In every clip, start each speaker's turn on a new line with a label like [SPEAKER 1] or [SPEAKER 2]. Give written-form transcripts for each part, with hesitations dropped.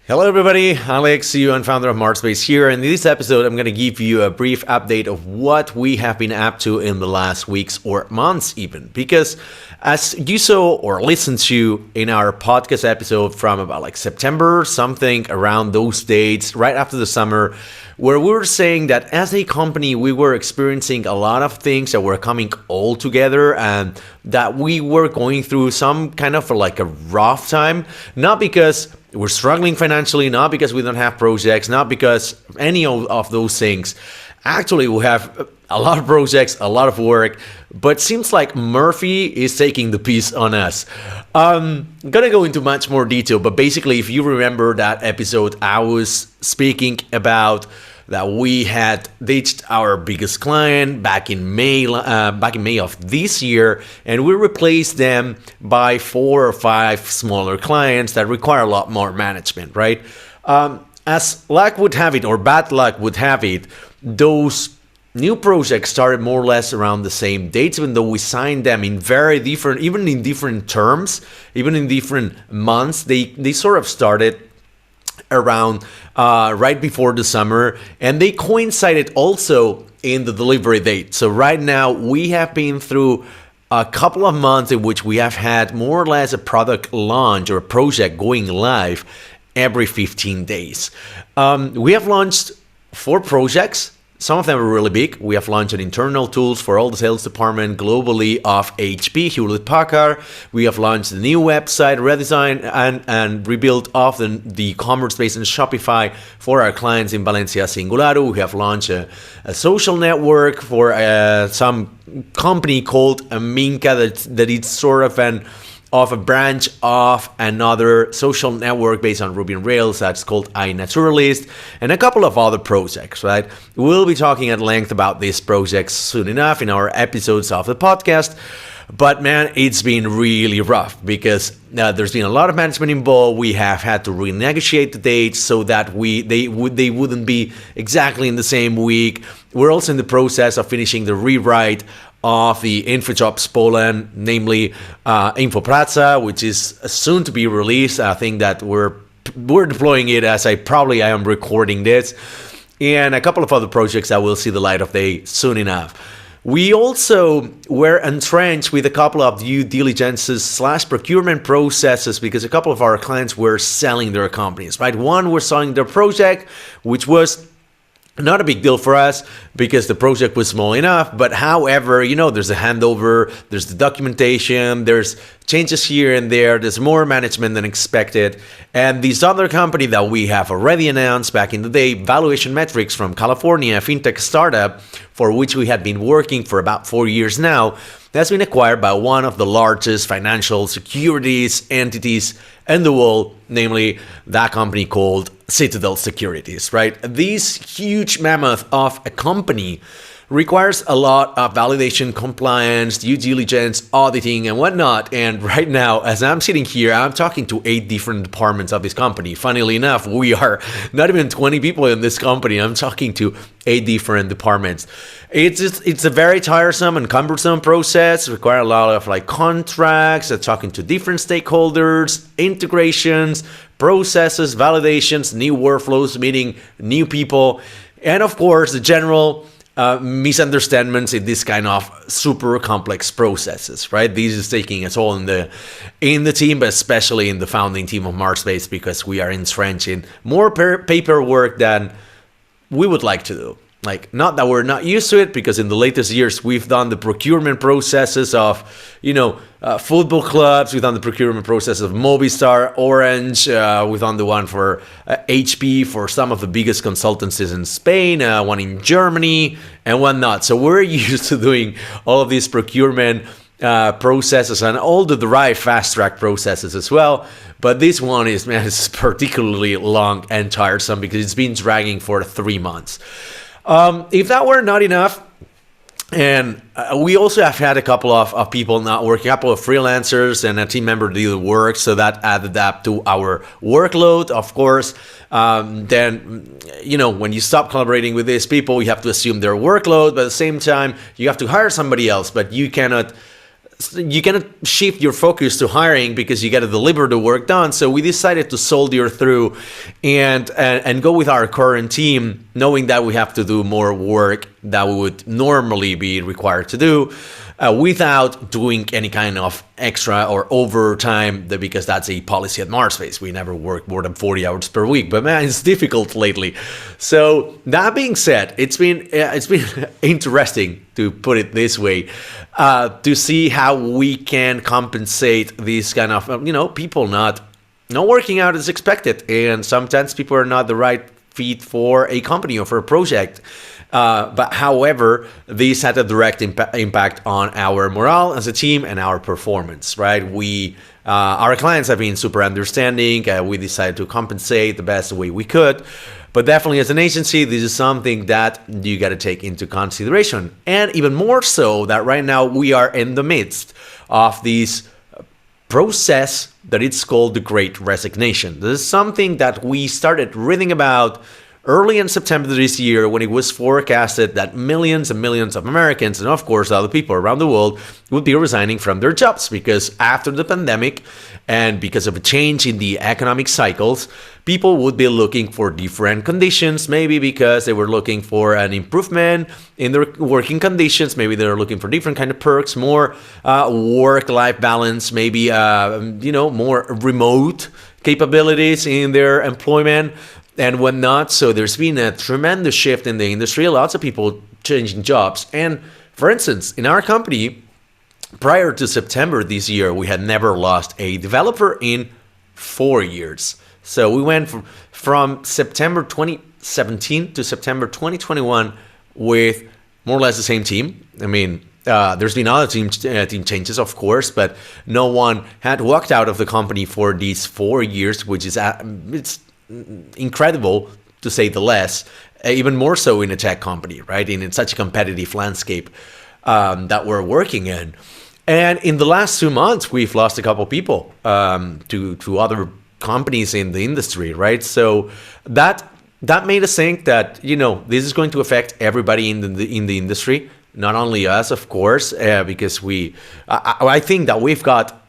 [SPEAKER 1] Hello everybody, Àlex, CEO and founder of MarsBased here. In this episode, I'm going to give you a brief update of what we have been up to in the last weeks or months even. Because as you saw or listened to in our podcast episode from about like September, something around those dates, right after the summer, where we were saying that as a company, we were experiencing a lot of things that were coming all together and that we were going through some kind of like a rough time, not because we're struggling financially, not because we don't have projects, not because any of those things. Actually, we have a lot of projects, a lot of work, but seems like Murphy is taking the piece on us. I'm gonna go into much more detail, but basically, if you remember that episode, I was speaking about that we had ditched our biggest client back in May of this year, and we replaced them by 4 or 5 smaller clients that require a lot more management, right? As luck would have it, or bad luck would have it, those new projects started more or less around the same dates, even though we signed them in very different, even in different terms, even in different months. They sort of started around right before the summer, and they coincided also in the delivery date. So right now we have been through a couple of months in which we have had more or less a product launch or a project going live every 15 days. We have launched 4 projects. Some of them are really big. We have launched an internal tools for all the sales department globally of HP, Hewlett-Packard. We have launched a new website, redesign and rebuild of the MarsBased and Shopify for our clients in Valencia Singularu. We have launched a social network for some company called Minka that it's sort of a branch of another social network based on Ruby on Rails that's called iNaturalist, and a couple of other projects, right? We'll be talking at length about these projects soon enough in our episodes of the podcast. But man, it's been really rough because there's been a lot of management involved. We have had to renegotiate the dates so that they wouldn't be exactly in the same week. We're also in the process of finishing the rewrite of the InfoJobs Poland, namely InfoPraca, which is soon to be released. I think that we're deploying it as I am recording this, and a couple of other projects that will see the light of day soon enough. We also were entrenched with a couple of due diligences / procurement processes because a couple of our clients were selling their companies, right? One were selling their project, which was not a big deal for us because the project was small enough, but however, there's a handover, there's the documentation, there's changes here and there's more management than expected. And this other company that we have already announced back in the day, Valuation Metrics from California, a fintech startup for which we had been working for about 4 years now, has been acquired by one of the largest financial securities entities in the world, namely that company called Citadel Securities, right? This huge mammoth of a company requires a lot of validation, compliance, due diligence, auditing, and whatnot. And right now, as I'm sitting here, I'm talking to 8 different departments of this company. Funnily enough, we are not even 20 people in this company. I'm talking to 8 different departments. It's a very tiresome and cumbersome process. Require a lot of like contracts, talking to different stakeholders, integrations, processes, validations, new workflows, meeting new people, and of course the general misunderstandings in this kind of super complex processes, right? This is taking a toll in the team, but especially in the founding team of MarsBased, because we are entrenched in more paperwork than we would like to do. Like, not that we're not used to it, because in the latest years we've done the procurement processes of, football clubs. We've done the procurement process of Movistar, Orange. We've done the one for HP for some of the biggest consultancies in Spain, one in Germany, and whatnot. So we're used to doing all of these procurement processes and all the derived fast track processes as well. But this one is particularly long and tiresome because it's been dragging for 3 months. If that were not enough, and we also have had a couple of people not working, a couple of freelancers and a team member do the work, so that added up to our workload, of course. Then, when you stop collaborating with these people, you have to assume their workload, but at the same time, you have to hire somebody else, but you cannot you cannot shift your focus to hiring because you got to deliver the work done. So we decided to soldier through and go with our current team, knowing that we have to do more work that we would normally be required to do without doing any kind of extra or overtime, because that's a policy at MarsBased. We never work more than 40 hours per week, but man, it's difficult lately. So that being said, it's been interesting, to put it this way, to see how we can compensate these kind of people not working out as expected, and sometimes people are not the right fit for a company or for a project. But however, this had a direct impact on our morale as a team and our performance, right? Our clients have been super understanding. We decided to compensate the best way we could. But definitely as an agency, this is something that you got to take into consideration. And even more so that right now we are in the midst of this process that it's called the Great Resignation. This is something that we started reading about early in September this year, when it was forecasted that millions and millions of Americans, and of course other people around the world, would be resigning from their jobs, because after the pandemic and because of a change in the economic cycles, people would be looking for different conditions, maybe because they were looking for an improvement in their working conditions, maybe they're looking for different kind of perks, more work-life balance, maybe more remote capabilities in their employment and whatnot. So there's been a tremendous shift in the industry, lots of people changing jobs. And for instance, in our company, prior to September this year, we had never lost a developer in 4 years. So we went from September 2017 to September 2021 with more or less the same team. I mean, there's been other team changes, of course, but no one had walked out of the company for these 4 years, which is it's incredible, to say the less, even more so in a tech company, right? In such a competitive landscape that we're working in. And in the last 2 months, we've lost a couple of people to other companies in the industry, right? So that made us think that, this is going to affect everybody in the industry, not only us, of course, because I think that we've got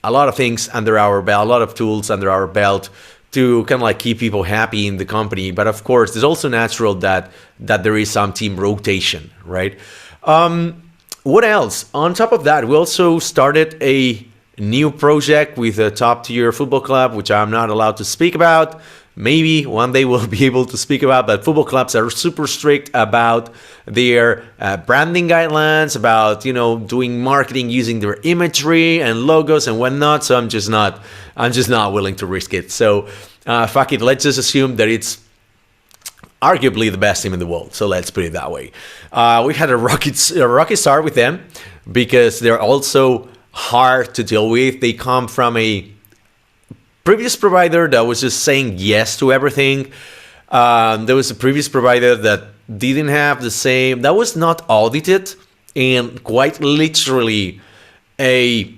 [SPEAKER 1] a lot of things under our belt, a lot of tools under our belt to kind of keep people happy in the company. But of course, it's also natural that there is some team rotation, right? What else? On top of that, we also started a new project with a top-tier football club, which I'm not allowed to speak about. Maybe one day we'll be able to speak about, but football clubs are super strict about their branding guidelines, about doing marketing using their imagery and logos and whatnot. So I'm just not willing to risk it. So fuck it. Let's just assume that it's arguably the best team in the world. So let's put it that way. We had a rocky start with them because they're also hard to deal with. They come from a previous provider that was just saying yes to everything. There was a previous provider that didn't have the same, that was not audited, and quite literally a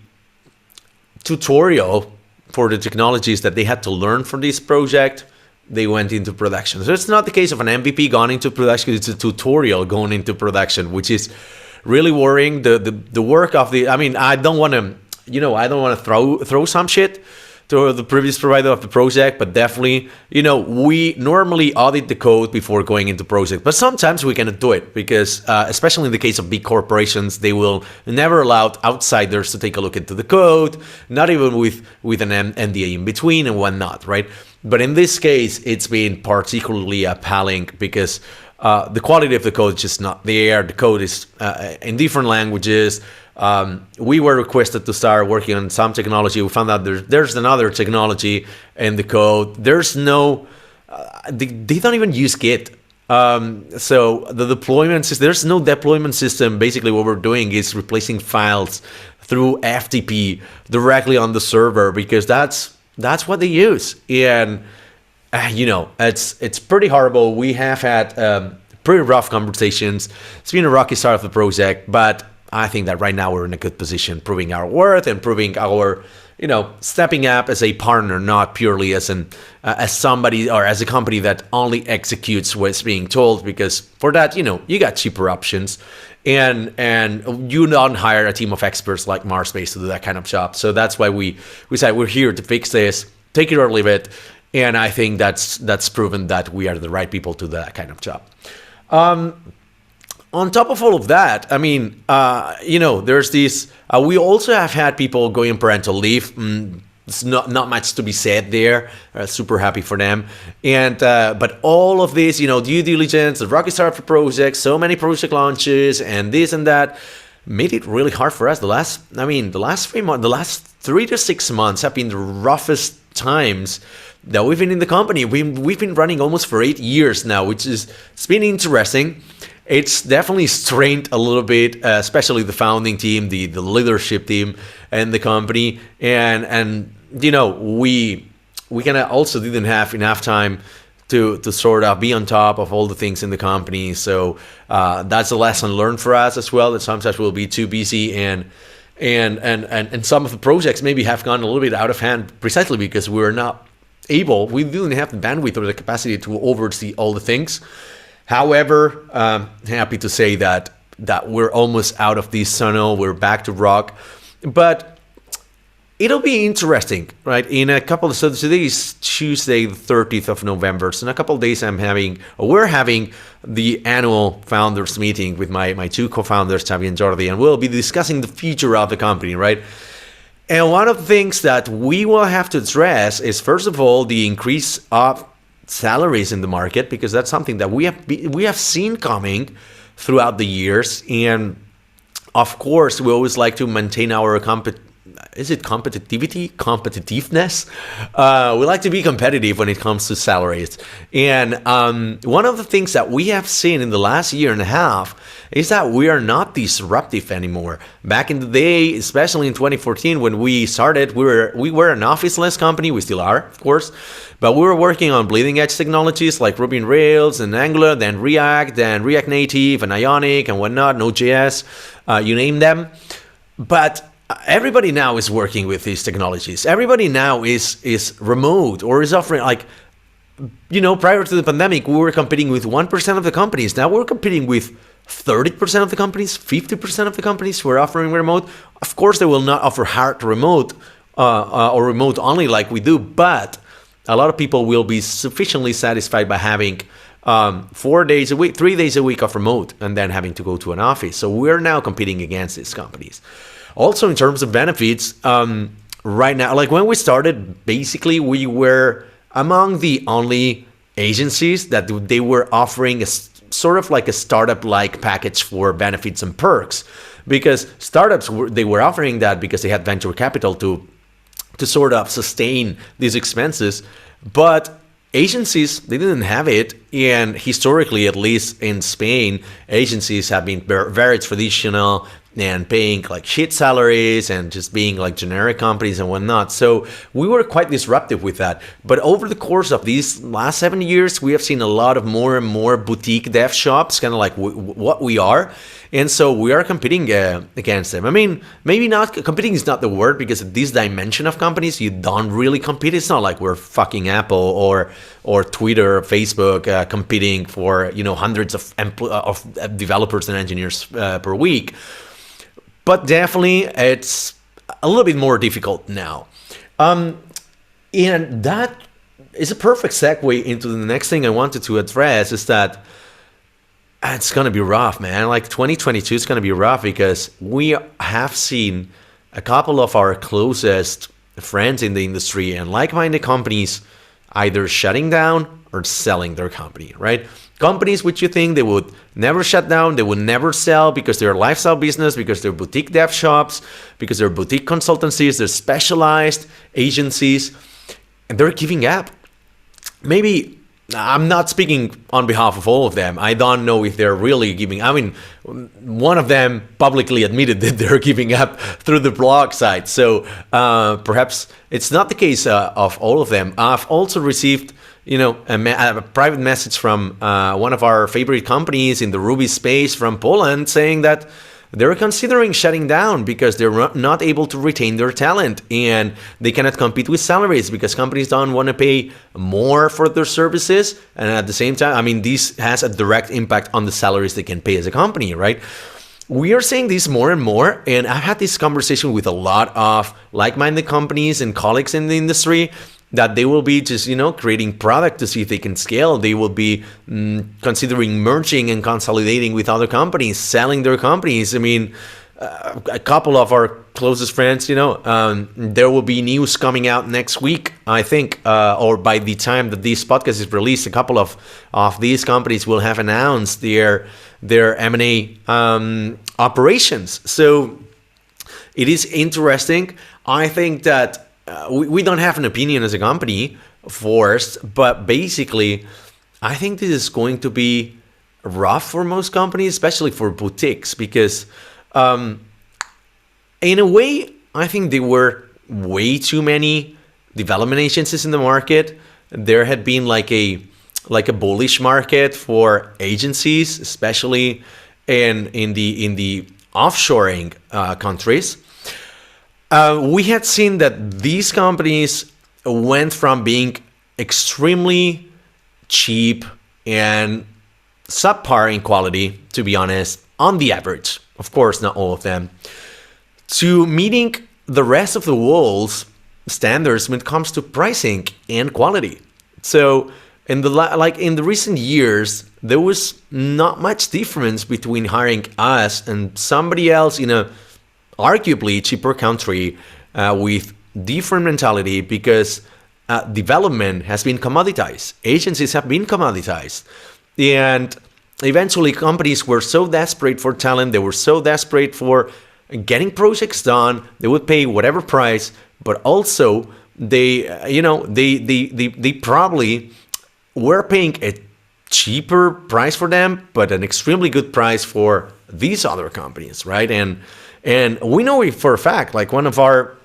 [SPEAKER 1] tutorial for the technologies that they had to learn for this project. They went into production. So it's not the case of an MVP going into production, it's a tutorial going into production, which is really worrying. The work of I don't want to throw some shit to the previous provider of the project, but definitely, we normally audit the code before going into project, but sometimes we cannot do it because, especially in the case of big corporations, they will never allow outsiders to take a look into the code, not even with an NDA in between and whatnot, right? But in this case, it's been particularly appalling because the quality of the code is just not there. The code is in different languages. We were requested to start working on some technology. We found out there's another technology in the code. There's no, they don't even use Git. So the deployment system, there's no deployment system. Basically what we're doing is replacing files through FTP directly on the server because that's what they use. And, it's pretty horrible. We have had pretty rough conversations. It's been a rocky start of the project, but I think that right now we're in a good position, proving our worth and proving our stepping up as a partner, not purely as somebody or as a company that only executes what's being told, because for that, you got cheaper options. And you don't hire a team of experts like MarsBased to do that kind of job. So that's why we said we're here to fix this, take it or leave it. And I think that's proven that we are the right people to do that kind of job. On top of all of that, I mean, there's these. We also have had people going on parental leave. It's not much to be said there. Super happy for them. And but all of this, due diligence, the rocky start for projects, so many project launches, and this and that, made it really hard for us. The last 3 months, the last 3 to 6 months have been the roughest times that we've been in the company. We've been running almost for 8 years now, it's been interesting. It's definitely strained a little bit, especially the founding team, the leadership team, and the company. And we kind of also didn't have enough time to sort of be on top of all the things in the company. So that's a lesson learned for us as well. That sometimes we'll be too busy, and some of the projects maybe have gone a little bit out of hand precisely because we didn't have the bandwidth or the capacity to oversee all the things. However, happy to say that we're almost out of this tunnel. We're back to rock, but it'll be interesting, right? In a couple of, so today is Tuesday, the 30th of November. So in a couple of days, we're having the annual founders meeting with my two co-founders, Xavi and Jordi, and we'll be discussing the future of the company, right? And one of the things that we will have to address is, first of all, the increase of salaries in the market, because that's something that we have seen coming throughout the years. And of course, we always like to maintain our competitiveness. We like to be competitive when it comes to salaries. And one of the things that we have seen in the last year and a half is that we are not disruptive anymore. Back in the day, especially in 2014, when we started, we were an office-less company. We still are, of course, but we were working on bleeding-edge technologies like Ruby on Rails and Angular, then React, then React Native and Ionic and whatnot, Node.js, you name them. But everybody now is working with these technologies. Everybody now is remote or is offering, prior to the pandemic, we were competing with 1% of the companies. Now we're competing with 30% of the companies, 50% of the companies who are offering remote. Of course, they will not offer hard remote or remote only like we do, but a lot of people will be sufficiently satisfied by having 4 days a week, 3 days a week of remote, and then having to go to an office. So we're now competing against these companies. Also, in terms of benefits, right now, like when we started, basically we were among the only agencies that they were offering a sort of like a startup-like package for benefits and perks, because startups they were offering that because they had venture capital to sort of sustain these expenses, but agencies, they didn't have it. And historically, at least in Spain, agencies have been very traditional and paying like shit salaries and just being like generic companies and whatnot. So we were quite disruptive with that. But over the course of these last 7 years, we have seen a lot of more and more boutique dev shops, kind of like what we are. And so we are competing against them. I mean, maybe not, competing is not the word, because at this dimension of companies, you don't really compete. It's not like we're fucking Apple or Twitter or Facebook competing for, hundreds of developers and engineers per week. But definitely, it's a little bit more difficult now. And that is a perfect segue into the next thing I wanted to address, is that it's going to be rough, man. Like 2022 is going to be rough, because we have seen a couple of our closest friends in the industry and like-minded companies either shutting down or selling their company, right? Companies which you think they would never shut down, they would never sell, because they're a lifestyle business, because they're boutique dev shops, because they're boutique consultancies, they're specialized agencies, and they're giving up. Maybe, I'm not speaking on behalf of all of them. I don't know if they're really giving. I mean, one of them publicly admitted that they're giving up through the blog site. So perhaps it's not the case of all of them. I've also received a private message from one of our favorite companies in the Ruby space from Poland, saying that they're considering shutting down because they're not able to retain their talent, and they cannot compete with salaries because companies don't want to pay more for their services. And at the same time, I mean, this has a direct impact on the salaries they can pay as a company, right? We are seeing this more and more, and I've had this conversation with a lot of like-minded companies and colleagues in the industry that they will be just, creating product to see if they can scale. They will be considering merging and consolidating with other companies, selling their companies. I mean, a couple of our closest friends, there will be news coming out next week, I think, or by the time that this podcast is released, a couple of these companies will have announced their M&A operations. So it is interesting. I think that we don't have an opinion as a company, forced, but basically, I think this is going to be rough for most companies, especially for boutiques, because in a way, I think there were way too many development agencies in the market. There had been like a bullish market for agencies, especially in the offshoring countries. We had seen that these companies went from being extremely cheap and subpar in quality, to be honest, on the average, of course, not all of them, to meeting the rest of the world's standards when it comes to pricing and quality. So in the recent years, there was not much difference between hiring us and somebody else in a arguably cheaper country with different mentality, because development has been commoditized. Agencies have been commoditized. And eventually companies were so desperate for talent, they were so desperate for getting projects done, they would pay whatever price, but also they probably were paying a cheaper price for them, but an extremely good price for these other companies, right? And we know it for a fact, like one of our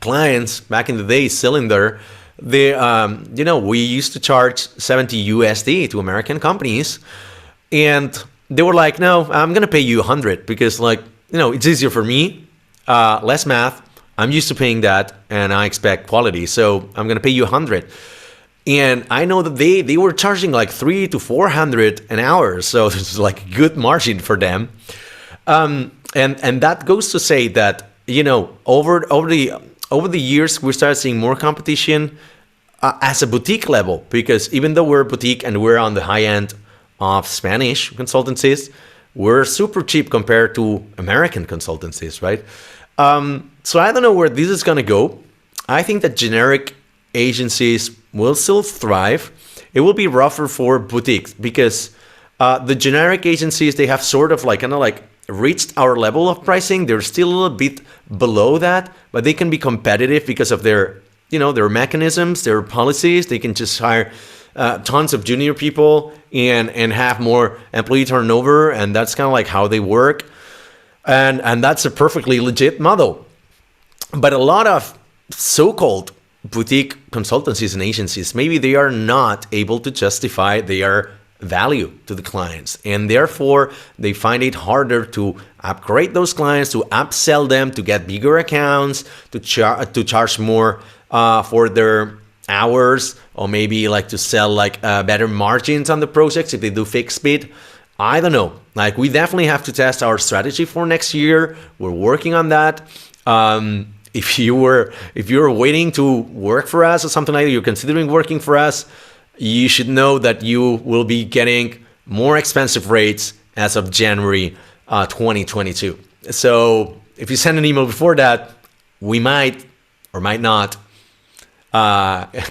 [SPEAKER 1] clients back in the day, Cylinder, we used to charge 70 USD to American companies, and they were like, no, I'm going to pay you 100 because it's easier for me, less math. I'm used to paying that and I expect quality. So I'm going to pay you 100. And I know that they were charging like 300 to 400 an hour. So it's like a good margin for them. And that goes to say that, over the years, we started seeing more competition as a boutique level, because even though we're a boutique and we're on the high end of Spanish consultancies, we're super cheap compared to American consultancies, right? So I don't know where this is going to go. I think that generic agencies will still thrive. It will be rougher for boutiques because the generic agencies, they have sort of reached our level of pricing. They're still a little bit below that, but they can be competitive because of their mechanisms, their policies. They can just hire tons of junior people and have more employee turnover, and that's kind of like how they work. And that's a perfectly legit model. But a lot of so-called boutique consultancies and agencies, maybe they are not able to justify their value to the clients, and therefore they find it harder to upgrade those clients, to upsell them, to get bigger accounts, to charge more for their hours, or maybe to sell better margins on the projects if they do fixed bid. I don't know. We definitely have to test our strategy for next year. We're working on that. If you're waiting to work for us or something like that, you're considering working for us, you should know that you will be getting more expensive rates as of January 2022. So if you send an email before that, we might or might not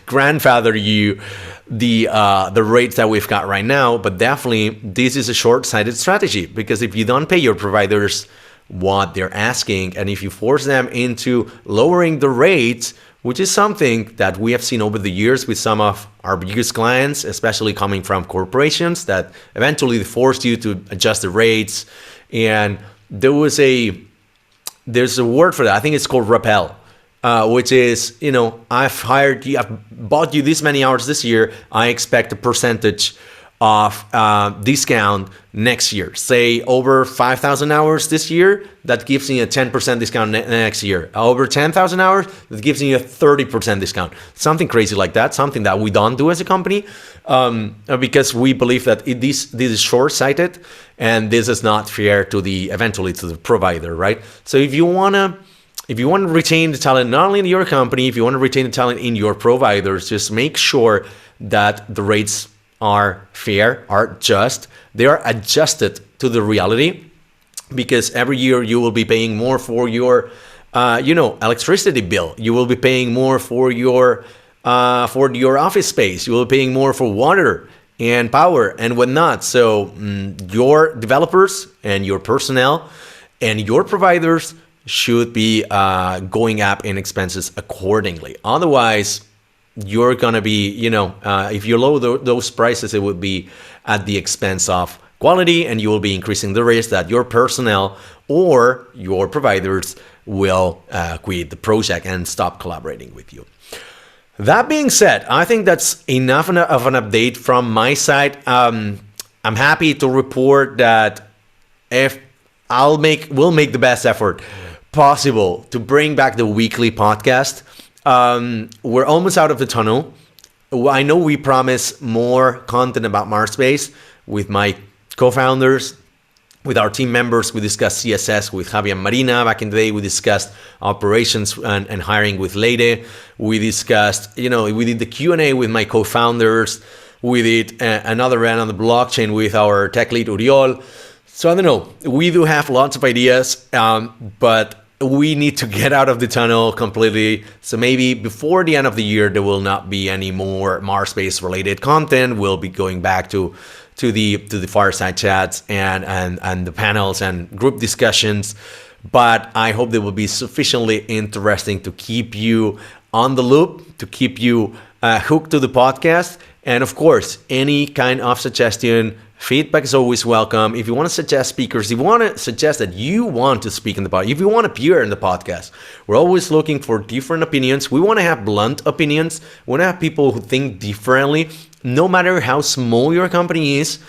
[SPEAKER 1] grandfather you the rates that we've got right now. But definitely this is a short-sighted strategy, because if you don't pay your providers what they're asking, and if you force them into lowering the rates, which is something that we have seen over the years with some of our biggest clients, especially coming from corporations, that eventually forced you to adjust the rates. And there's a word for that. I think it's called rappel, which is, I've hired you, I've bought you this many hours this year. I expect a percentage of discount next year. Say over 5,000 hours this year, that gives you a 10% discount next year. Over 10,000 hours, that gives you a 30% discount. Something crazy like that, something that we don't do as a company, because we believe that this is short-sighted and this is not fair to eventually to the provider, right? So if you want to retain the talent not only in your company, if you want to retain the talent in your providers, just make sure that the rates are fair, are just, they are adjusted to the reality, because every year you will be paying more for your electricity bill. You will be paying more for your office space. You will be paying more for water and power and whatnot. So your developers and your personnel and your providers should be going up in expenses accordingly. Otherwise, you're going to be, if you lower those prices, it would be at the expense of quality, and you will be increasing the risk that your personnel or your providers will quit the project and stop collaborating with you. That being said, I think that's enough of an update from my side. I'm happy to report that we'll make the best effort possible to bring back the weekly podcast. We're almost out of the tunnel. I know we promise more content about MarsBased with my co-founders, with our team members. We discussed CSS with Javi and Marina. Back in the day, we discussed operations and hiring with Leide. We discussed, we did the Q&A with my co-founders. We did another round on the blockchain with our tech lead, Uriol. So I don't know. We do have lots of ideas, but we need to get out of the tunnel completely. So maybe before the end of the year, there will not be any more MarsBased related content. We'll be going back to the fireside chats and the panels and group discussions. But I hope they will be sufficiently interesting to keep you on the loop, to keep you hooked to the podcast. And of course, any kind of suggestion, feedback is always welcome. If you want to suggest speakers, if you want to suggest that you want to speak in the podcast, if you want to appear in the podcast, we're always looking for different opinions. We want to have blunt opinions. We want to have people who think differently. No matter how small your company is,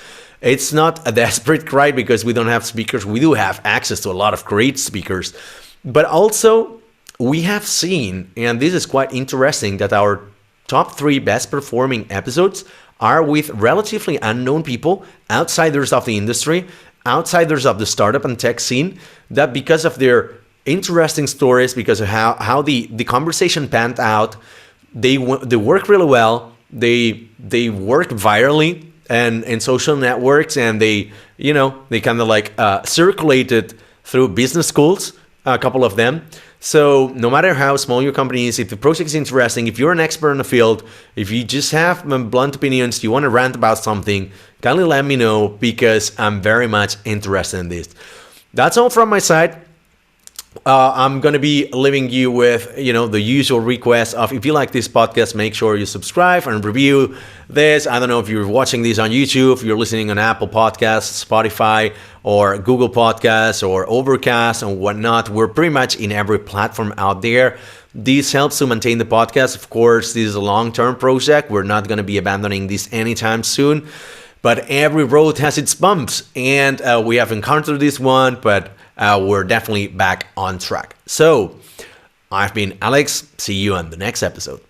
[SPEAKER 1] it's not a desperate cry because we don't have speakers. We do have access to a lot of great speakers. But also, we have seen, and this is quite interesting, that our top 3 best performing episodes are with relatively unknown people, outsiders of the industry, outsiders of the startup and tech scene, that because of their interesting stories, because of how the conversation panned out, they work really well. They work virally and in social networks, and they kind of like circulated through business schools, a couple of them. So no matter how small your company is, if the project is interesting, if you're an expert in the field, if you just have blunt opinions, you want to rant about something, kindly let me know, because I'm very much interested in this. That's all from my side. I'm going to be leaving you with, the usual request of, if you like this podcast, make sure you subscribe and review this. I don't know if you're watching this on YouTube, if you're listening on Apple Podcasts, Spotify, or Google Podcasts, or Overcast, and whatnot. We're pretty much in every platform out there. This helps to maintain the podcast. Of course, this is a long-term project. We're not going to be abandoning this anytime soon. But every road has its bumps, and we have encountered this one, but we're definitely back on track. So, I've been Àlex. See you on the next episode.